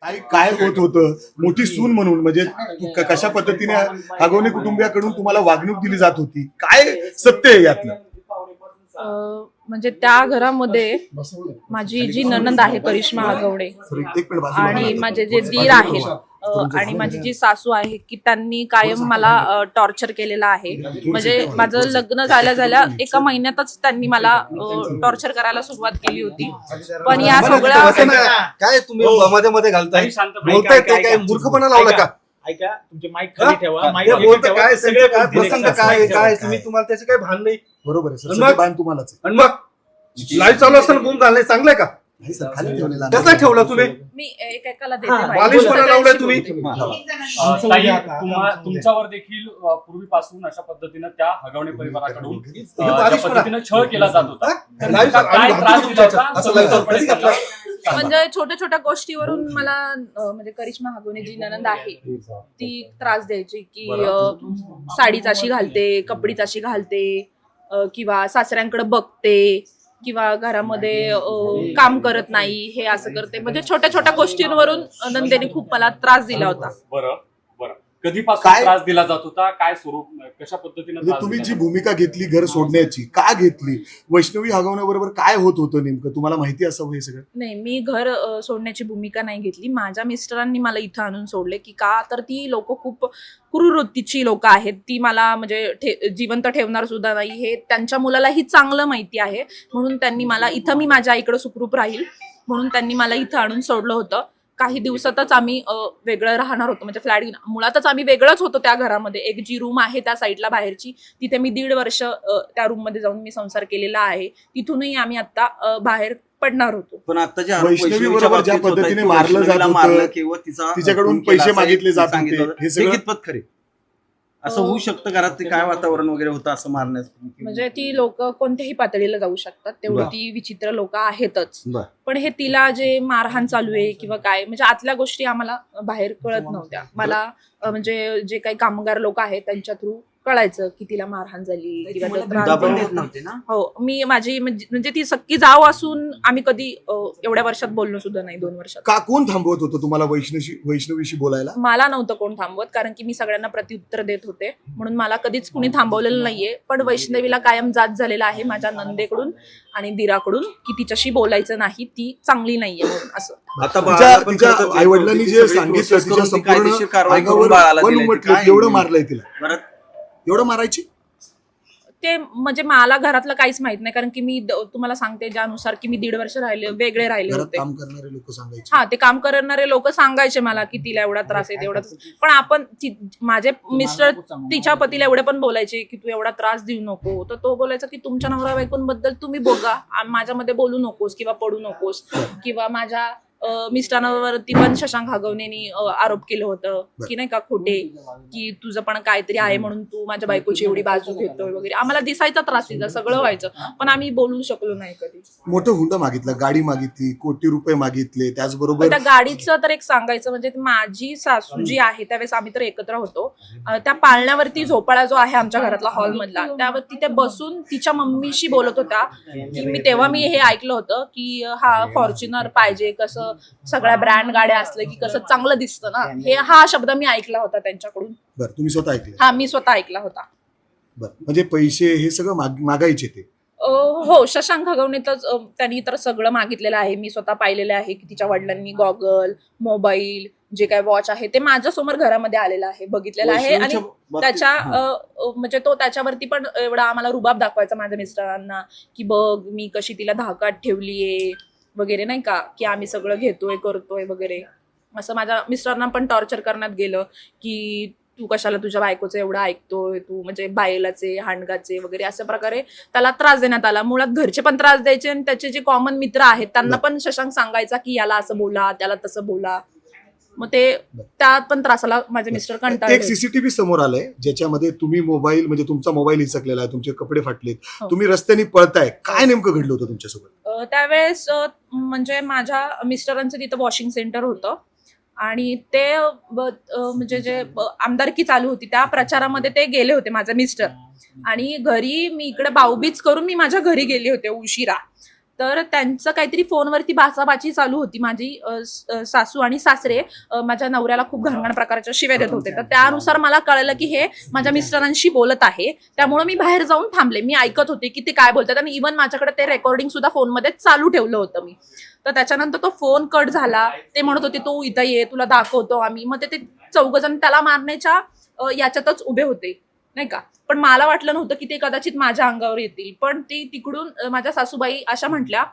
काय काय होत होतं, मोठी सून म्हणून म्हणजे कशा पद्धतीने हगवणे कुटुंबियाकडून तुम्हाला वागणूक दिली जात होती, काय सत्य आहे यातलं? म्हणजे त्या घरामध्ये माझी जी नणंद आहे करिश्मा हगवणे आणि माझे जे दीर आहेत आणि माझी जी सासू आहे की त्यांनी कायम मला टॉर्चर केलेलं आहे. म्हणजे माझं लग्न झाल्या एका महिन्यातच त्यांनी मला टॉर्चर करायला सुरुवात केली होती. पण या सगळ्या काय तुम्ही मध्ये मध्ये घालताय, बोलताय ते काय मूर्खपणा लावला का? ऐका, तुमचे माईक खाली ठेवा. काय सगळे काय प्रसंग काय काय तुम्ही तुम्हाला त्याचे काही भान नाही. बरोबर आहे सर, भान तुम्हालाच. आणि मग लाईव्ह चालू असताना बोलून झालंय, चांगलंय का? कसा ठेवला तुम्ही? मी एकेकाला देते बालिशपणा लावलाय तुम्ही. तुमच्यावर देखील पूर्वीपासून अशा पद्धतीनं त्या हगवणे परिवाराकडून ज्या पद्धतीनं छळ केला जात होता, काय त्रास दिला होता? म्हणजे छोट्या छोट्या गोष्टीवरून मला म्हणजे करिश्मा हगवणे जी नणंद आहे ती त्रास द्यायची की साडीच अशी घालते, कपडीच अशी घालते किंवा सासऱ्यांकडे बघते किंवा घरामध्ये काम करत नाही, हे असं करते. म्हणजे छोट्या छोट्या गोष्टींवरून नंदेने खूप मला त्रास दिला होता. बरं बरं, कधीपासून त्रास दिला जात होता, काय स्वरूप, कशा पद्धतीने तुम्ही जी भूमिका घेतली घर सोडण्याची, का घेतली? वैष्णवी हगवण्याबरोबर काय होत होतं नेमकं, तुम्हाला माहिती असावं हे सगळं? नाही, मी घर सोडण्याची भूमिका नाही घेतली. माझ्या मिस्टरांनी मला इथं आणून सोडले की का तर ती लोक खूप क्रूरवृत्तीची लोक आहेत. ती मला म्हणजे जिवंत ठेवणार सुद्धा नाही, हे त्यांच्या मुलालाही चांगलं माहिती आहे. म्हणून त्यांनी मला इथं, मी माझ्या आईकडे सुखरूप राहील म्हणून त्यांनी मला इथं आणून सोडलं होतं. काही दिवसातच आम्ही वेगळं राहणार होतो, म्हणजे फ्लॅट मुळातच आम्ही वेगळंच होतो त्या घरामध्ये. एक जी रूम आहे त्या साईडला बाहेरची, तिथे मी 1.5 वर्ष त्या रूम मध्ये जाऊन मी संसार केलेला आहे. तिथूनही आम्ही आता बाहेर पडणार होतो. पण आता जे वैष्णवी बरोबर ज्या पद्धतीने मारलं जात होतं किंवा तिच्याकडून पैसे मागितले जात होते, हे सगळं कितपत खरे? असं होऊ शकतं घरात? ते काय वातावरण वगैरे होतं असं मारण्याचं? म्हणजे ती लोक कोणत्याही पातळीला जाऊ शकतात, तेवढी ती विचित्र लोक आहेतच. पण हे तिला जे मारहाण चालू आहे किंवा काय, म्हणजे आतल्या गोष्टी आम्हाला बाहेर कळत नव्हत्या. मला म्हणजे जे काही कामगार लोक आहेत त्यांच्या थ्रू कळायचं की तिला मारहाण झाली किंवा हो. मी माझी म्हणजे ती सक्की जाव असून आम्ही कधी एवढ्या वर्षात बोललो सुद्धा नाही, 2 वर्षात. का कोण थांबवत होतं तुम्हाला वैष्णवीशी बोलायला? मला नव्हतं कोण थांबवत, कारण की मी सगळ्यांना प्रत्युत्तर देत होते, म्हणून मला कधीच कुणी थांबवलेलं नाहीये. पण वैष्णवीला कायम जाच झालेला आहे माझ्या नंदेकडून आणि दिराकडून की तिच्याशी बोलायचं नाही, ती चांगली नाहीये म्हणून. असं तिच्या आई वडिलांनी जे सांगितलं, तिच्या संपूर्ण एवढं मारलंय तिला, एवढं मारायची ते म्हणजे मला घरातलं काहीच माहित नाही, कारण की मी तुम्हाला सांगते ज्यानुसार की मी 1.5 वर्ष वेगळे राहिले होते. काम करणारे लोक सांगायचे. हा, ते काम करणारे लोक सांगायचे मला की तिला एवढा त्रास आहे, तेवढा. पण माझे मिस्टर तिच्या पतीला एवढे पण बोलायचे की तू एवढा त्रास देऊ नको. तर तो बोलायचा की तुमच्या नवरा बायकोंबद्दल तुम्ही बघा, माझ्यामध्ये बोलू नकोस किंवा पडू नकोस. किंवा माझ्या मिस्टरांवरती पण शशांक हगवणेंनी आरोप केलं होतं की नाही का खोटे, की तुझं पण काहीतरी आहे म्हणून तू माझ्या बायकोची एवढी बाजू घेतोय वगैरे. आम्हाला दिसायचा त्रास तिचा, सगळं व्हायचं, पण आम्ही बोलू शकलो नाही कधी. मोठं हुंडा मागितला, गाडी मागितली, कोटी रुपये मागितले, त्याचबरोबर त्या गाडीचं तर एक सांगायचं म्हणजे माझी सासू जी आहे त्यावेळेस आम्ही तर एकत्र होतो, त्या पाळण्यावरती झोपाळा जो आहे आमच्या घरातला हॉल मधला, त्यावर तिथे बसून तिच्या मम्मीशी बोलत होता की तेव्हा मी हे ऐकलं होतं की हा फॉर्च्युनर पाहिजे, कसं सगळ्या ब्रँड गाड्या असल्या की कसं चांगलं दिसतं ना, हा शब्द मी ऐकला होता त्यांच्याकडून. बरं, तुम्ही स्वतः ऐकले? हा, मी स्वतः ऐकला होता. बरं, म्हणजे पैसे हे सगळं मागायचे ते? हो, शशांक हगवणे तर त्यांनी तर सगळं मागितलेलं आहे. मी स्वतः पाहिलेलं आहे की तिच्या वडिलांनी गॉगल, मोबाईल, जे काय वॉच आहे ते माझ्या समोर घरामध्ये आलेलं आहे, बघितलेलं आहे. आणि त्याच्या म्हणजे तो त्याच्यावरती पण एवढा आम्हाला रुबाब दाखवायचा माझ्या मिस्टरांना की बघ मी कशी तिला धाकात ठेवलीये वगैरे, नाही का, की आम्ही सगळं घेतोय करतोय वगैरे. असं माझ्या मिस्टरांना पण टॉर्चर करण्यात गेलं की तू कशाला तुझ्या बायकोचं एवढं ऐकतोय, तू म्हणजे बायलाचे हांडगाचे वगैरे, अशा प्रकारे त्याला त्रास देण्यात आला. मुळात घरचे पण त्रास द्यायचे आणि त्याचे जे कॉमन मित्र आहेत त्यांना पण शशांक सांगायचा की याला असं बोला, त्याला तसं बोला. मग ते त्यात पण त्रासाला माझे मिस्टर कंटाळले. एक सीसीटीव्ही समोर आलंय ज्याच्यामध्ये तुम्ही मोबाईल, म्हणजे तुमचा मोबाईल हिसकलेला आहे, तुमचे कपडे फाटलेत, तुम्ही रस्त्याने पळताय. काय नेमकं घडलं होतं तुमच्यासोबत त्यावेळेस? म्हणजे माझ्या मिस्टरांचं तिथं वॉशिंग सेंटर होतं आणि ते म्हणजे जे आमदारकी चालू होती त्या प्रचारामध्ये ते गेले होते माझे मिस्टर. आणि घरी मी इकडे भाऊबीज करून मी माझ्या घरी गेले होते उशिरा. तर त्यांचं काहीतरी फोनवरती बाचाबाची चालू होती. माझी सासू आणि सासरे माझ्या नवऱ्याला खूप घाणघाण प्रकारच्या शिव्या देत होते. तर त्यानुसार मला कळलं की हे माझ्या मिस्टरांशी बोलत आहे. त्यामुळे मी बाहेर जाऊन थांबले. मी ऐकत होते की ते काय बोलतात आणि इव्हन माझ्याकडे ते रेकॉर्डिंग सुद्धा फोनमध्ये चालू ठेवलं होतं मी. तर त्याच्यानंतर तो फोन कट झाला. ते म्हणत होते तू इथं ये, तुला दाखवतो आम्ही. मग ते चौघजण त्याला मारण्याच्या याच्यातच उभे होते नाही का. पण मला वाटलं नव्हतं की ते कदाचित माझ्या अंगावर येतील. पण ते तिकडून माझ्या सासूबाई अशा म्हटल्या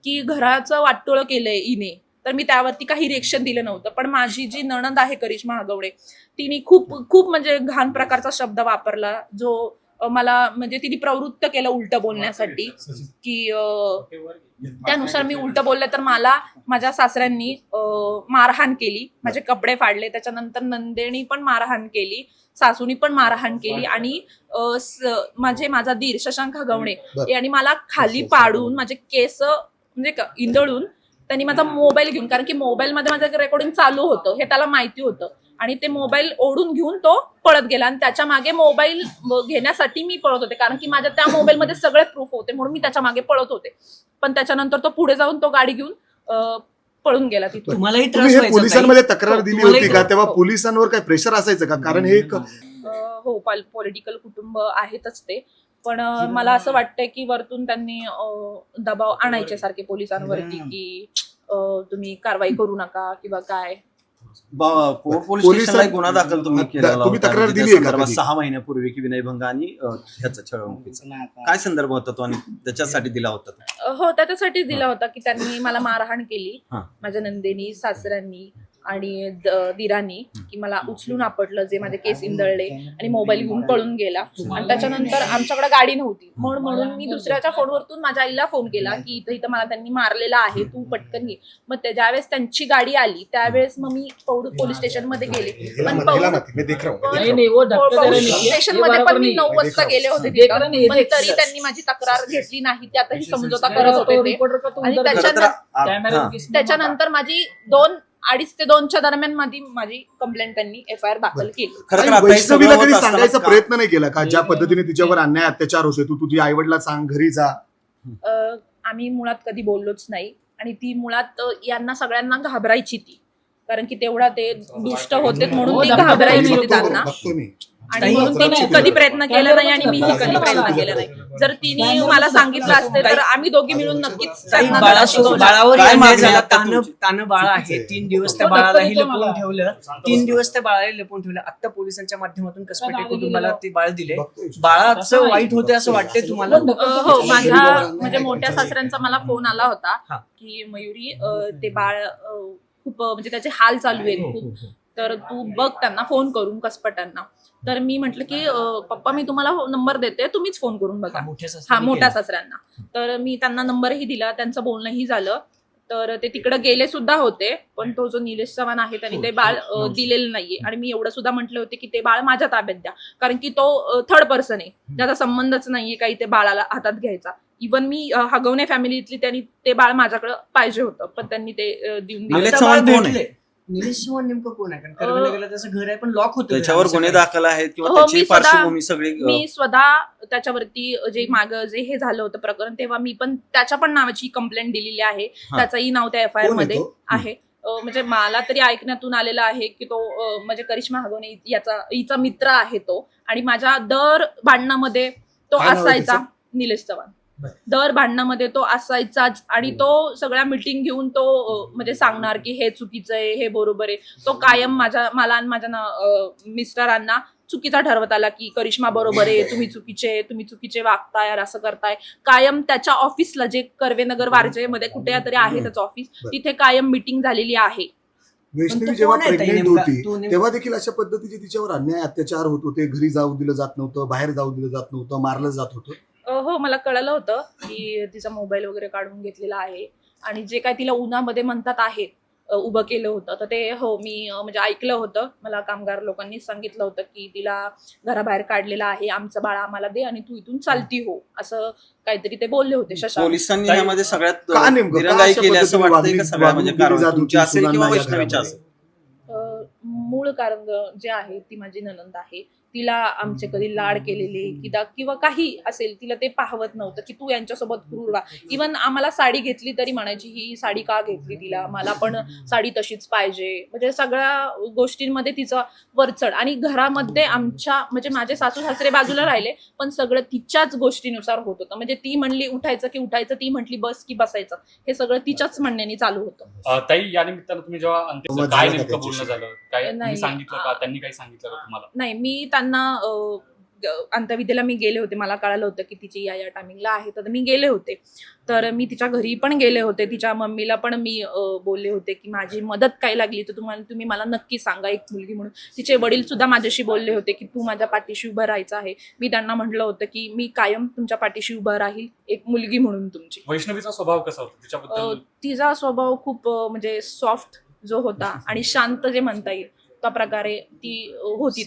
की घराचं वाटोळं केलंय हिने. तर मी त्यावरती काही रिएक्शन दिलं नव्हतं. पण माझी जी नणंद आहे करिश्मा हगवणे, तिने खूप खूप म्हणजे घाण प्रकारचा शब्द वापरला, जो मला म्हणजे तिने प्रवृत्त केलं उलट बोलण्यासाठी की त्यानुसार मी उलट बोलले. तर मला माझ्या सासऱ्यांनी मारहाण केली, माझे कपडे फाडले. त्याच्यानंतर नंदेनी पण मारहाण केली, सासूनी पण मारहाण केली आणि माझा दीर शशांक हगवणे यांनी मला खाली पाडून माझे केस म्हणजे इंदळून त्यांनी माझा मोबाईल घेऊन, कारण की मोबाईलमध्ये माझं रेकॉर्डिंग चालू होतं हे त्याला माहिती होतं, आणि ते मोबाईल ओढून घेऊन तो पळत गेला. आणि त्याच्या मागे मोबाईल घेण्यासाठी मी पळत होते, कारण की माझ्या त्या मोबाईलमध्ये सगळे प्रूफ होते म्हणून मी त्याच्या मागे पळत होते. पण त्याच्यानंतर तो पुढे जाऊन तो गाडी घेऊन पळून गेला तिथून. तुम्ही हे पोलिसांमध्ये तक्रार दिली होती का? तेव्हा पोलिसांवर काय प्रेशर असायचं का? कारण हे हो, पॉलिटिकल कुटुंब आहेतच ते. पण मला असं वाटतंय की वरतून त्यांनी दबाव आणायचे सारखे पोलिसांवरती की तुम्ही कारवाई करू नका किंवा काय. पोलीस स्टेशनला एक गुन्हा दाखल तुम्ही केला तुम्ही होता तक्रार आणि दिली त्या आहे का संदर्भात कधी? 6 महिन्यापूर्वी की विनयभंग आणि ह्याचा छळवणुकीचा काय संदर्भ होता तो आणि त्याच्यासाठी दिला होता तो? हो, त्याच्यासाठीच दिला होता की त्यांनी मला मारहाण केली, हा. माझ्या नंदेनी, सासऱ्यांनी आणि दिरांनी, की मला उचलून आपटलं, जे माझे केस इंदळले आणि मोबाईल घेऊन पळून गेला. आणि त्याच्यानंतर आमच्याकडे गाडी नव्हती म्हणून मी दुसऱ्याच्या फोनवरतून माझ्या आईला फोन केला की इथं मला त्यांनी मारलेलं आहे, तू पटकन ये. मग ज्यावेळेस त्यांची गाडी आली त्यावेळेस मग मी पोलीस स्टेशन मध्ये गेले. पण स्टेशन मध्ये पण मी 9 वाजता गेले होते तिथं. पण तरी त्यांनी माझी तक्रार घेतली नाही, त्यातही समझोता करत होते ते. आणि त्याच्यानंतर माझी 2:30 ते 2च्या दरम्यान माझी कंप्लेंट त्यांनी FIR दाखल केली. वैष्णवीला कधी सांगायचा प्रयत्न नाही केला का ज्या पद्धतीने तिच्यावर अन्याय अत्याचार होते, तू तुझी आईवडिला सांग, घरी जा? आम्ही मुळात कधी बोललोच नाही. आणि ती मुळात यांना सगळ्यांना घाबरायची ती, कारण की तेवढा ते दुष्ट होते म्हणून ती घाबरायची होती त्यांना. आणि म्हणून तिने कधी प्रयत्न केला नाही आणि मीही कधी प्रयत्न केला नाही. जर तिने मला सांगितलं असते तर आम्ही दोघी मिळून नक्कीच बाळावर अन्याय झाला. तानं बाळ आहे, 3 दिवस त्या बाळालाही लपवून ठेवलं. 3 दिवस त्या बाळाला लपवून ठेवलं. आता पोलिसांच्या माध्यमातून कसपटे कुटुंबाला ते बाळ दिले. बाळाचं वाईट होते असं वाटतंय तुम्हाला? हो, माझ्या म्हणजे मोठ्या सासऱ्यांचा मला फोन आला होता की मयुरी ते बाळ खूप म्हणजे त्याचे हाल चालू आहेत खूप, तर तू बघ त्यांना फोन करून कसपटांना. तर मी म्हटलं की पप्पा मी तुम्हाला नंबर देते, तुम्हीच फोन करून बघा. मोठ्या सासऱ्यांना. तर मी त्यांना नंबरही दिला, त्यांचं बोलणंही झालं. तर ते तिकडे गेले सुद्धा होते, पण तो जो निलेश चव्हाण आहे त्यांनी ते बाळ दिलेलं नाहीये. आणि मी एवढं सुद्धा म्हटले होते की ते बाळ माझ्या ताब्यात द्या, कारण की तो थर्ड पर्सन आहे, त्याचा संबंधच नाहीये काही ते बाळाला हातात घ्यायचा. इव्हन मी हगवणे फॅमिलीतली त्यांनी ते बाळ माझ्याकडे पाहिजे होतं, पण त्यांनी ते देऊन दिलं. निलेश चव्हाण नेमकं कोण आहे? कारण कर्वेनगरला त्याचं घर आहे पण लॉक होतं. त्याच्यावर गुन्हे दाखल आहेत किंवा हो, त्याची पार्श्वभूमी सगळी मी स्वतः त्याच्यावरती जे मागं जे हे झालं होतं प्रकरण, तेव्हा मी पण त्याच्या पण नावाची कंप्लेंट दिलेली आहे. त्याचंही नाव त्या FIR मध्ये आहे. म्हणजे मला तरी ऐकण्यातून आलेलं आहे की तो म्हणजे करिश्मा हगवणे हिचा मित्र आहे तो. आणि माझ्या दर भांडणामध्ये तो असायचा, निलेश चव्हाण. दर भांडणामध्ये तो असायचाच. आणि तो सगळ्या मीटिंग घेऊन तो म्हणजे सांगणार की हे चुकीचं आहे, हे बरोबर आहे. तो कायम मला आणि माझ्या मिस्टरांना चुकीचा ठरवत आला की करिश्मा बरोबर आहे, तुम्ही चुकीचे वागताय, असं करताय. कायम त्याच्या ऑफिसला, जे कर्वेनगर वारजेमध्ये कुठे तरी आहे त्याचं ऑफिस, तिथे कायम मीटिंग झालेली आहे. वैष्णवी जेव्हा प्रेग्नेंट होती तेव्हा देखील अशा पद्धतीचे तिच्यावर अन्याय अत्याचार होत होते, घरी जाऊ दिलं जात नव्हतं, बाहेर जाऊ दिलं जात नव्हतं, मारलं जात होतं. हो, मला कळलं होतं की तिचा मोबाईल वगैरे काढून घेतलेला आहे. आणि जे काय तिला उन्हामध्ये म्हणतात आहे उभं केलं होतं, तर ते हो मी म्हणजे ऐकलं होतं. मला कामगार लोकांनी सांगितलं होतं की तिला घराबाहेर काढलेलं आहे, आमचं बाळ आम्हाला दे आणि तू इथून चालती हो, असं काहीतरी ते बोलले होते. शशांक पोलिसांनी यामध्ये सगळ्यात का नेमकं दिरंगाई केली असं वाटतंय का? सगळ्या म्हणजे वागणूक दिली जात कारवाई तुमची होती असेल किंवा सुनांना या वैष्णवीची घरामध्ये? असेल? मूळ कारण जे आहे ती माझी नणंद आहे, तिला आमचे कधी लाड केलेले किंवा काही असेल तिला ते पाहवत नव्हतं की तू यांच्यासोबत क्रूर व्हा. इव्हन आम्हाला साडी घेतली तरी म्हणायची ही साडी का घेतली, तिला मला पण साडी तशीच पाहिजे. म्हणजे सगळ्या गोष्टींमध्ये तिचा वरचढ. आणि घरामध्ये आमच्या म्हणजे माझे सासू सासरे बाजूला राहिले पण सगळं तिच्याच गोष्टीनुसार होत होतं. म्हणजे ती म्हणली उठायचं की उठायचं, ती म्हटली बस की बसायचं, हे सगळं तिच्याच म्हणण्याने चालू होतं. ताई, या निमित्तानं तुम्ही जेव्हा अंत्यविधी मग काय झालं का नेमकं बोलणं त्याच्याशी? झालं, काय तुम्ही नाही. सांगितलं का, त्यांनी काही सांगितलं का तुम्हाला? नाही, मी त्यांना अंत्यविधीला मी गेले होते. मला कळालं होतं की तिची या टायमिंगला आहे, तर मी गेले होते. तर मी तिच्या घरी पण गेले होते. तिच्या मम्मीला पण मी बोलले होते की माझी मदत काय लागली तर तुम्ही मला नक्की सांगा एक मुलगी म्हणून. तिचे वडील सुद्धा माझ्याशी बोलले होते की तू माझ्या पाठीशी उभं राहायचं आहे. मी त्यांना म्हटलं होतं की मी कायम तुमच्या पाठीशी उभं राहील एक मुलगी म्हणून तुमची. वैष्णवीचा स्वभाव कसा होता तिच्याबद्दल? तिचा स्वभाव खूप म्हणजे सॉफ्ट जो होता आणि शांत जे म्हणता येईल त्या प्रकारे ती होती.